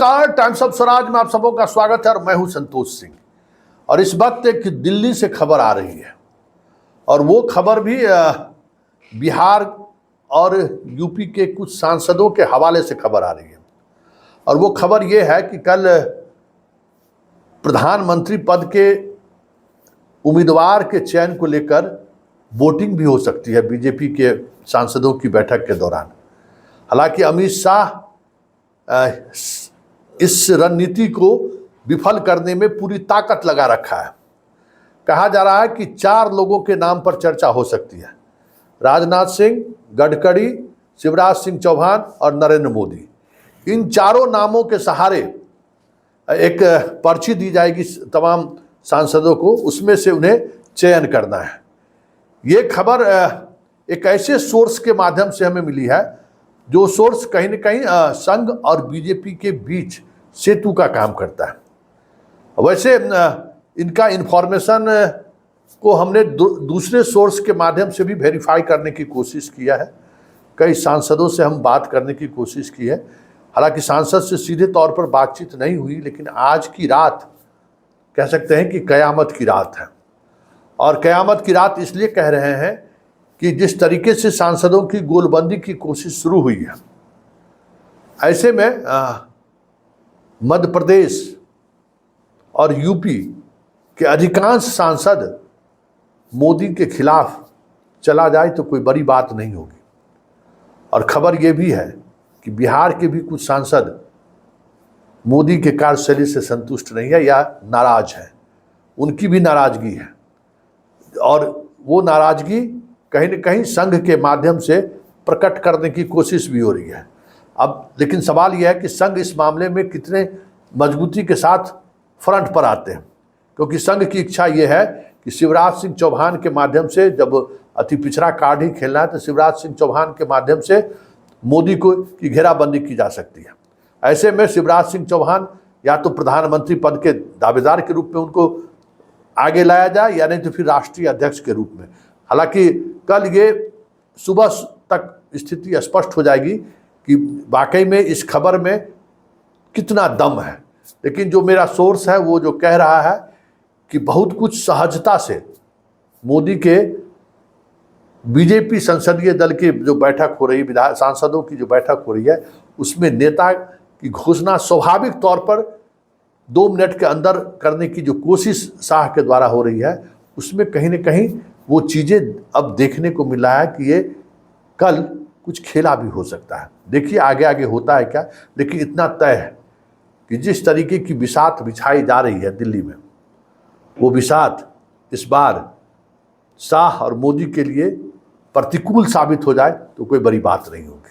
नमस्कार, times of Swaraj में आप सबों का स्वागत है और मैं हूं संतोष सिंह। और इस वक्त एक दिल्ली से खबर आ रही है और वो खबर भी बिहार और यूपी के कुछ सांसदों के हवाले से खबर आ रही है। और वो खबर ये है कि कल प्रधानमंत्री पद के उम्मीदवार के चयन को लेकर वोटिंग भी हो सकती है बीजेपी के सांसदों की बैठक के दौरान। हालांकि अमित शाह इस रणनीति को विफल करने में पूरी ताकत लगा रखा है। कहा जा रहा है कि 4 लोगों के नाम पर चर्चा हो सकती है: राजनाथ सिंह, गडकरी, शिवराज सिंह चौहान और नरेंद्र मोदी। इन चारों नामों के सहारे एक पर्ची दी जाएगी तमाम सांसदों को, उसमें से उन्हें चयन करना है। ये खबर एक ऐसे सोर्स के माध्यम से हमें मिली है जो सोर्स कहीं न कहीं संघ और बीजेपी के बीच सेतु का काम करता है। वैसे इनका इन्फॉर्मेशन को हमने दूसरे सोर्स के माध्यम से भी वेरीफाई करने की कोशिश किया है। कई सांसदों से हम बात करने की कोशिश की है। हालांकि सांसद से सीधे तौर पर बातचीत नहीं हुई, लेकिन आज की रात कह सकते हैं कि कयामत की रात है। और कयामत की रात इसलिए कह रहे हैं कि जिस तरीके से सांसदों की गोलबंदी की कोशिश शुरू हुई है, ऐसे में मध्य प्रदेश और यूपी के अधिकांश सांसद मोदी के खिलाफ चला जाए तो कोई बड़ी बात नहीं होगी। और खबर ये भी है कि बिहार के भी कुछ सांसद मोदी के कार्यशैली से संतुष्ट नहीं है या नाराज है। उनकी भी नाराजगी है और वो नाराजगी कहीं न कहीं संघ के माध्यम से प्रकट करने की कोशिश भी हो रही है। अब लेकिन सवाल यह है कि संघ इस मामले में कितने मजबूती के साथ फ्रंट पर आते हैं, क्योंकि संघ की इच्छा यह है कि शिवराज सिंह चौहान के माध्यम से, जब अति पिछड़ा कार्ड ही खेलना है तो शिवराज सिंह चौहान के माध्यम से मोदी को की घेराबंदी की जा सकती है। ऐसे में शिवराज सिंह चौहान या तो प्रधानमंत्री पद के दावेदार के रूप में उनको आगे लाया जाए या नहीं तो फिर राष्ट्रीय अध्यक्ष के रूप में। हालांकि कल ये सुबह तक स्थिति स्पष्ट हो जाएगी कि वाकई में इस खबर में कितना दम है। लेकिन जो मेरा सोर्स है वो जो कह रहा है कि बहुत कुछ सहजता से मोदी के बीजेपी संसदीय दल की जो बैठक हो रही, सांसदों की जो बैठक हो रही है, उसमें नेता की घोषणा स्वाभाविक तौर पर 2 मिनट के अंदर करने की जो कोशिश शाह के द्वारा हो रही है, उसमें कहीं न कहीं वो चीज़ें अब देखने को मिला है कि ये कल कुछ खेला भी हो सकता है। देखिए आगे आगे होता है क्या। लेकिन इतना तय है कि जिस तरीके की बिसात बिछाई जा रही है दिल्ली में, वो बिसात इस बार शाह और मोदी के लिए प्रतिकूल साबित हो जाए तो कोई बड़ी बात नहीं होगी।